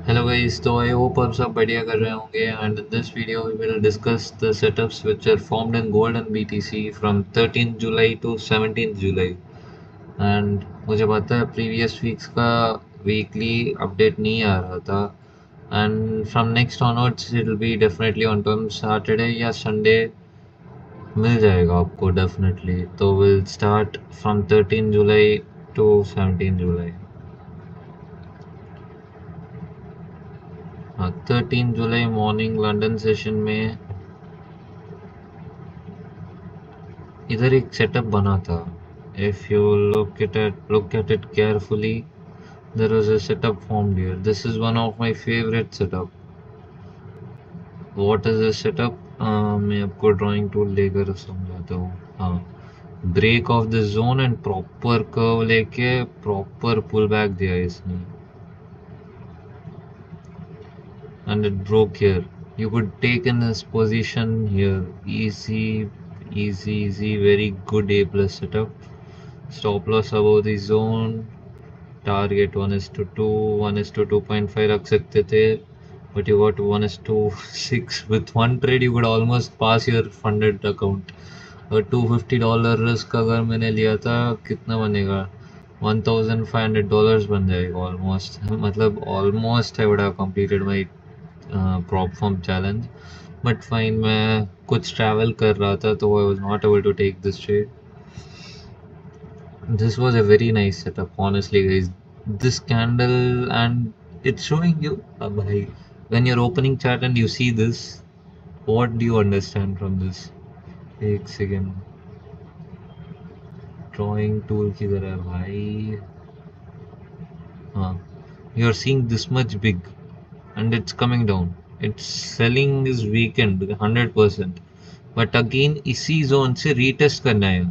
Hello guys, तो I hope आप सब बढ़िया कर रहे होंगे and in this video we will discuss the setups which are formed in gold and BTC from 13 July to 17 July. And मुझे पता है प्रीवियस वीक्स का वीकली अपडेट नहीं आ रहा था and from next onwards it will be definitely on time Saturday या Sunday मिल जाएगा आपको डेफिनेटली। तो will start from 13 July to 17 July. हाँ, 13 जुलाई मॉर्निंग लंदन सेशन में इधर एक सेटअप बना था। If you look at it carefully, there was a setup formed here. This is one of my favorite setup. What is this setup? मैं आपको drawing tool लेकर समझाता हूँ। हाँ, break off the zone and proper curve लेके proper pull back दिया है इसने and it broke here. You could take in this position here. Easy, very good A plus setup. Stop loss above the zone. Target 1:2, 1:2.5 रख सकते थे, but you got 1:6. With one trade you could almost pass your funded account. और $250 risk अगर मैंने लिया था, कितना बनेगा? $1,500 बन जाएगा ऑलमोस्ट। मतलब almost I would have completed my prop firm challenge, but fine, मैं कुछ ट्रैवल कर रहा था तो I was not able to take this trade. This was a very nice setup, honestly, guys. This candle, and it's showing you, bhai, when you're opening chart and you see this, what do you understand from this? एक second. Drawing tool किधर है भाई? हाँ, you're seeing this much big, and it's coming down. It's selling is weakened 100%. But again, इसी zone से retest करना है.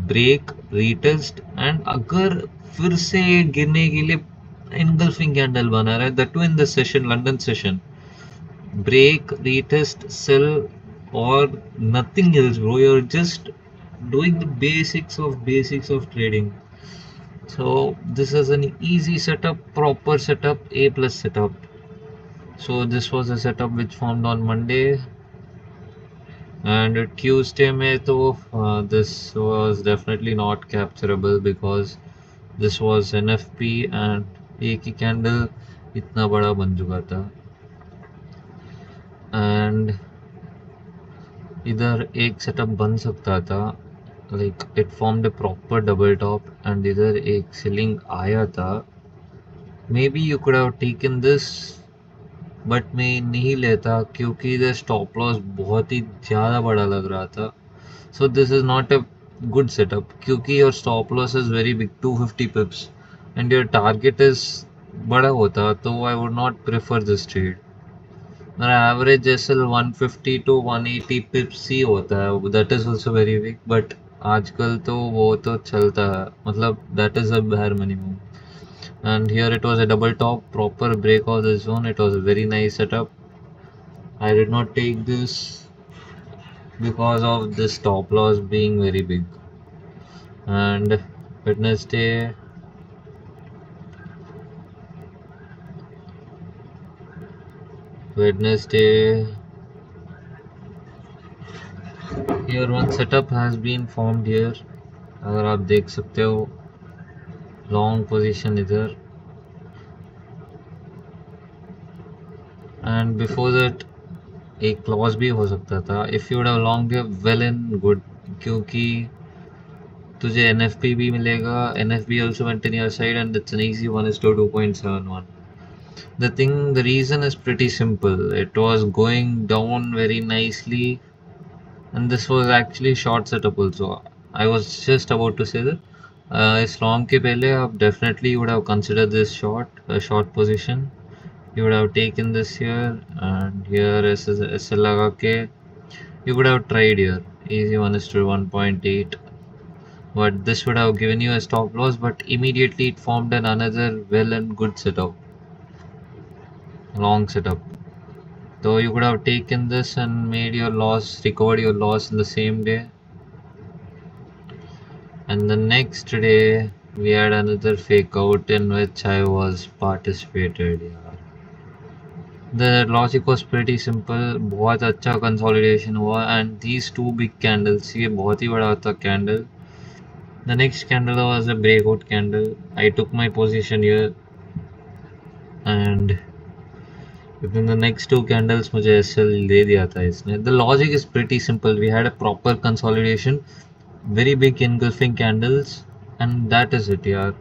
Break, retest and अगर फिर से गिरने के लिए इनगल्फिंग कैंडल बना रहा है, that too in the session, London session, break, retest, sell और nothing else bro. You are just doing the basics of trading. So this is an easy setup, proper setup, A plus setup. So this was a setup which formed on Monday. And Tuesday में तो this was definitely not capturable because this was NFP and एक ही candle इतना बड़ा बन चुका था. And इधर एक सेटअप बन सकता था, like it formed A proper double top and इधर एक सेलिंग आया था. May be you could have taken this, but मैं नहीं लेता क्योंकि इधर स्टॉप लॉस बहुत ही ज़्यादा बड़ा लग रहा था. So this is not a good setup क्योंकि your stop loss is very big, 250 pips, and your target is बड़ा होता तो I would not prefer this trade. मेरा average SL 150 to 180 pips ही होता है, that is also very big, but आजकल तो वो तो चलता है, मतलब that is a bare minimum. And here it was a double top, proper break of the zone. It was a very nice setup. I did not take this because of the stop loss being very big. And Wednesday, here one setup has been formed here. अगर आप देख सकते हो, long position इधर, and before that एक clause भी हो सकता था. If you would have long well and good, क्योंकि तुझे NFP भी मिलेगा. NFP also went in your side and it's an easy 1:2.71. The reason is pretty simple. It was going down very nicely, and this was actually short setup also. I was just about to say that इस long के पहले आप definitely would have considered this short position. You would have taken this here and here SL लगा के you could have tried here easy 1:1.8, but this would have given you a stop loss, but immediately it formed another well and good setup, long setup. So you could have taken this and made your loss, recovered your loss in the same day. And the next day we had another fake out in which I was participated. Yeah. The logic was pretty simple. बहुत अच्छा consolidation हुआ and these two big candles, ये बहुत ही बड़ा था candle. The next candle was a breakout candle. I took my position here and within the next two candles मुझे SL दे दिया था इसने. The logic is pretty simple. We had a proper consolidation, very big engulfing candles, and that is it, yeah.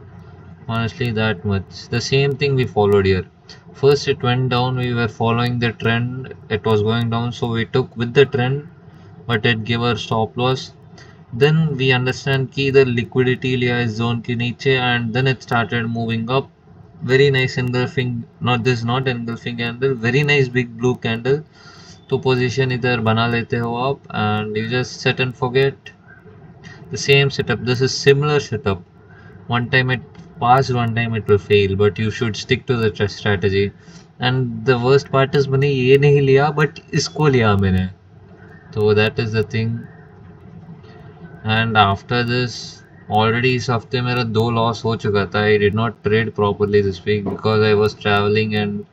Honestly, that much. The same thing we followed here. First, it went down. We were following the trend. It was going down, so we took with the trend, but it gave our stop loss. Then we understand कि the liquidity लिया इस zone के नीचे, and then it started moving up. Very nice engulfing. Not engulfing candle. Very nice big blue candle. तो position इधर बना लेते हो आप, and you just set and forget. The same setup. This is similar setup. One time it passed, one time it will fail, but you should stick to the strategy. And the worst part is मैंने ये नहीं लिया but इसको लिया मैंने. So that is the thing. And after this, already इस हफ्ते मेरा 2 लॉस हो चुका था. I did not trade properly this week because I was traveling and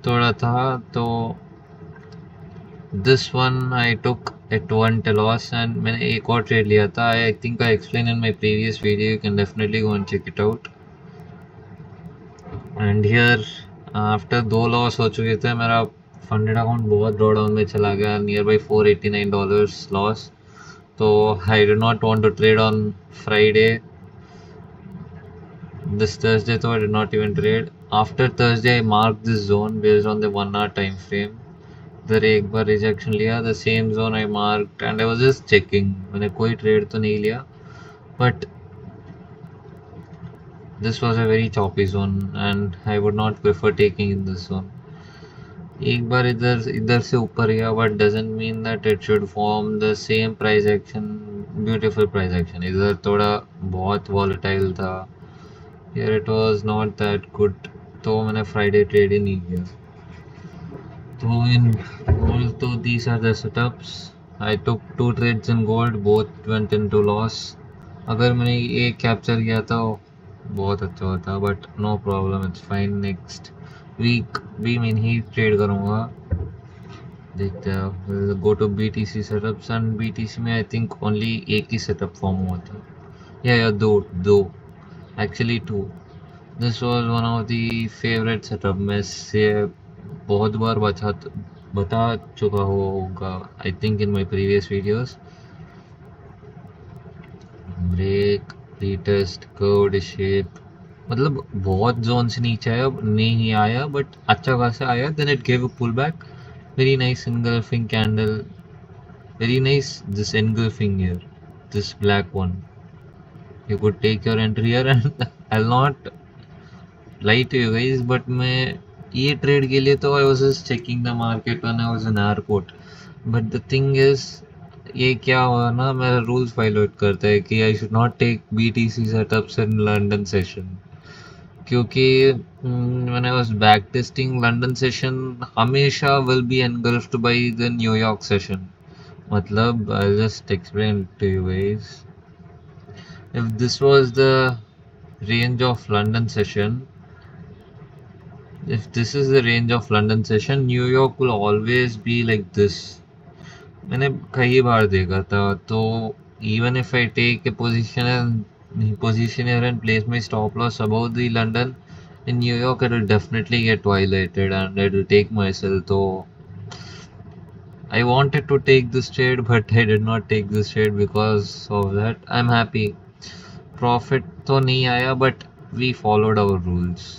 थोड़ा था. तो this one I took at one loss and मैंने एक और trade लिया था. I think I explained in my previous video. You can definitely go and check it out. And here after 2 loss हो चुके थे, मेरा फंडेड अकाउंट बहुत ड्रॉ डाउन में चला गया, नियर बाई $489 लॉस. तो I do not want to trade on Friday. This Thursday तो I did not even trade. After Thursday I mark this zone based on the 1 hour time frame. इधर एक बार rejection लिया, the same zone I mark and I was just checking. मैंने कोई trade तो नहीं लिया, but this was a very choppy zone and I would not prefer taking in this zone. एक बार इधर इधर से ऊपर गया, but doesn't mean that it should form the same price action, beautiful price action. इधर थोड़ा बहुत volatile था, here it was not that good, तो मैंने Friday trade ही नहीं किया. तो in gold, तो these are the setups. I took 2 trades in gold, both went into loss. अगर मैंने एक कैप्चर किया था बहुत अच्छा होता, but no problem, it's fine. Next week भी मैं ही ट्रेड करूँगा, देखते हैं. Go to BTC setups and BTC में आई थिंक ओनली एक ही सेटअप फॉर्म हुआ था, या दो actually 2. This was one of the favourite setup. मैं से बहुत बार बता चुका होगा I think in my previous videos. Break, retest, curved shape, मतलब बहुत जोन से नीचे आया, नहीं आया बट अच्छा खासा आया. Then it give a pull back. Very nice engulfing candle, very nice. This engulfing here, this black one, you could take your entry here and I'll not lie to you guys, but मैं ये trade के लिए तो I was just checking the market when I was in airport. But the thing is, ये क्या हुआ ना, मेरा रूल्स वायलेट करता है कि I should not take BTC setups in London session, क्योंकि when I was back testing London session हमेशा will be engulfed by the New York session. मतलब I just explain to you guys. If this was the range of London session, if this is the range of London session, New York will always be like this. मैंने कई बार देखा था. तो even if I take a position here and place my stop loss above the London, in New York it will definitely get violated and it will take my sell. So I wanted to take this trade but I did not take this trade because of that. I'm happy. Profit तो नहीं आया but we followed our rules.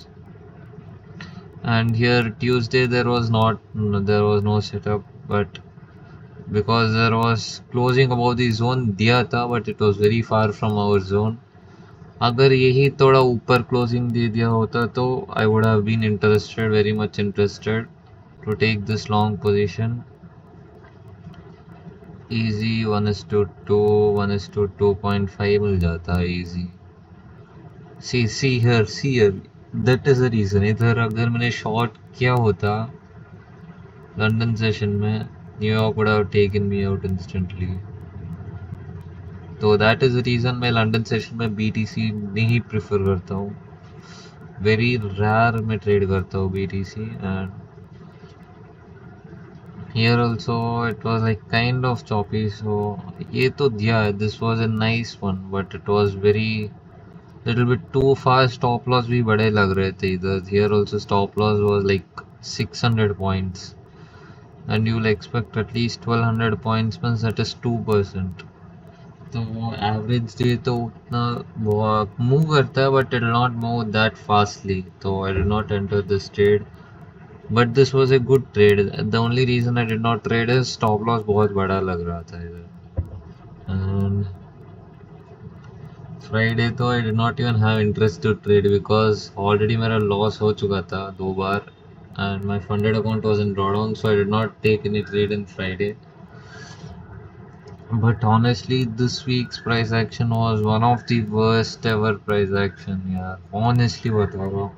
And here Tuesday there was no setup, but because there was closing above the zone दिया था, but it was very far from our zone. अगर यही थोड़ा ऊपर closing दे दिया होता तो I would have been interested, very much interested to take this long position. Easy 1:2, 1:2.5 मिल जाता है easy. See here, that is the reason. इधर अगर मैंने शॉर्ट किया होता लंदन सेशन में, New York would have taken me out instantly. तो that is the reason मैं लंदन सेशन में BTC नहीं प्रेफर करता हूँ. वेरी रेयर में ट्रेड करता हूँ BTC. And Here also it was like kind of choppy, so ये तो दिया है, this was a nice one, but it was very little bit too fast. Stop loss भी बड़े लग रहे थे इधर. Here also stop loss was like 600 points, and you'll expect at least 1200 points means that is 2%. तो average day तो उतना move करता है, but it will not move that fastly, तो I did not enter this trade. But this was a good trade. The only reason I did not trade is stop loss बहुत बड़ा लग रहा था इधर. एंड फ्राइडे तो I did not even have interest to trade because already मेरा loss हो चुका था 2 बार, and my funded account was in drawdown, so I did not take any trade in Friday. But honestly, this week's price action was one of the worst ever price action. Yeah, honestly बता रहा हूँ.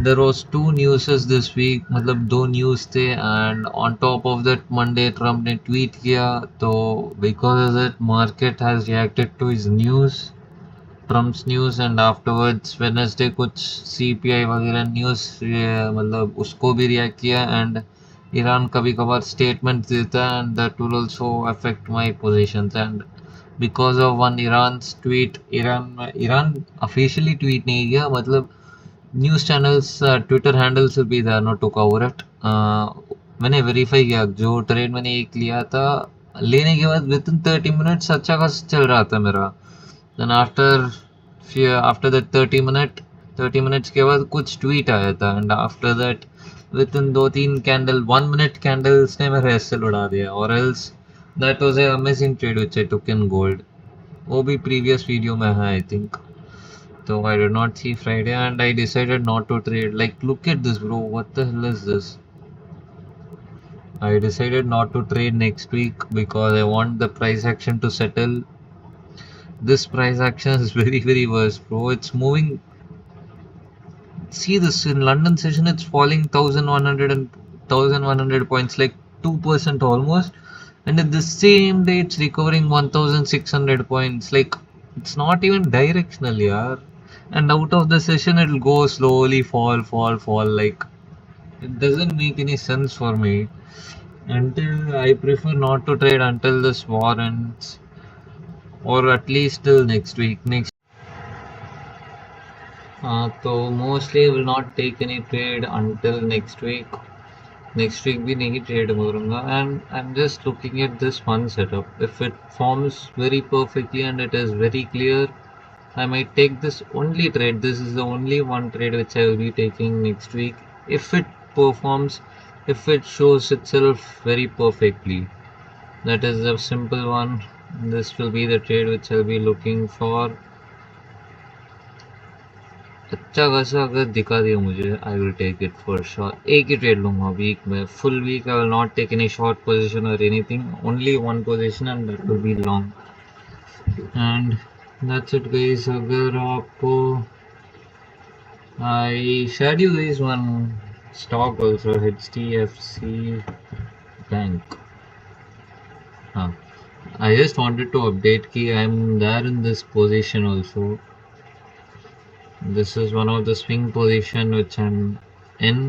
There was two newses this week, मतलब दो news थे, and on top of that Monday Trump ने tweet किया, तो because of that market has reacted to his news, Trump's news, and afterwards Wednesday कुछ CPI वगैरह न्यूज़ मतलब उसको भी रिएक्ट किया. एंड ईरान कभी कभार स्टेटमेंट देता है, and that will also affect my positions. And because of one Iran tweet, Iran officially tweet नहीं किया, मतलब न्यूज़ चैनल्स ट्विटर हैंडल्स भी there not to cover it. मैंने वेरीफाई किया, जो ट्रेड मैंने एक लिया था, लेने के बाद विद इन 30 मिनट्स अच्छा खासा चल रहा था मेरा. देन आफ्टर दैट 30 मिनट्स के बाद कुछ ट्वीट आया था, and after that with in 2-3 candle 1 minute candles ने मेरा एसएल उड़ा दिया. और else that was a amazing trade which I took in gold. वो भी प्रीवियस वीडियो में है I think. So I did not see Friday, and I decided not to trade. Like, look at this, bro. What the hell is this? I decided not to trade next week because I want the price action to settle. This price action is very, very worse, bro. It's moving. See this in London session, it's falling 1100 and 1100 points, like 2% almost. And at the same day, it's recovering 1600 points. Like, it's not even directional, yaar. And out of the session, it'll go slowly fall, fall, fall. Like, it doesn't make any sense for me. Until I prefer not to trade until this war ends, or at least till next week. So mostly I will not take any trade until next week. Next week भी नहीं trade करूँगा, and I'm just looking at this one setup. If it forms very perfectly and it is very clear, I might take this only trade. This is the only one trade which I will be taking next week. If it performs, if it shows itself very perfectly, that is a simple one. This will be the trade which I'll be looking for. अच्छा खासा अगर दिखा दिया मुझे, I will take it for sure. एक ही trade लूंगा week में, full week I will not take any short position और anything, only one position, and that will be long. And that's it guys. अगर आपको I shared you guys one stock also, HDFC bank. हाँ, I just wanted to update कि I'm there in this position also. This is one of the swing position which I'm in.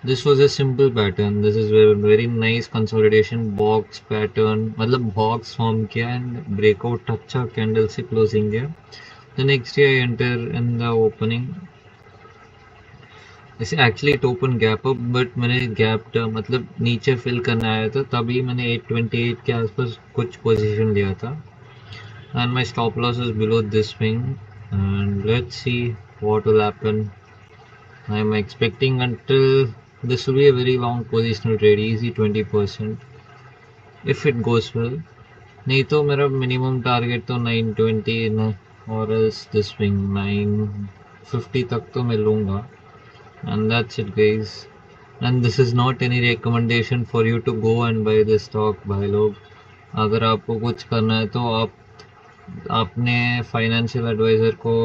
This was a simple pattern. This is a very nice consolidation box pattern. मतलब box form किया and breakout अच्छा candle से closing किया. The next day I enter in the opening. इसे actually it open gap up, but मैंने gap मतलब नीचे fill करने आया था, तभी मैंने 828 के आसपास कुछ position लिया था. And my stop loss is below this swing, and let's see what will happen. I'm expecting until this will be a very long positional trade, easy 20% if it goes well. नहीं तो मेरा minimum target तो 920 ना, और else this swing 950 तक तो मैं लूँगा. And that's it guys. And this is not any recommendation for you to go and buy this stock. भाई लोग, अगर आपको कुछ करना है तो आप अपने फाइनेंशियल एडवाइज़र को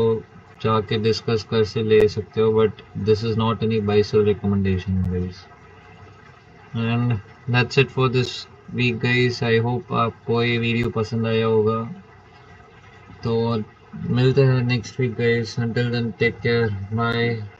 जाके डिस्कस कर से ले सकते हो, but this is not any buy sell recommendation guys. And that's it for this week guys. I hope आपको ये वीडियो पसंद आया होगा. तो मिलते हैं next week guys. Until then take care, bye.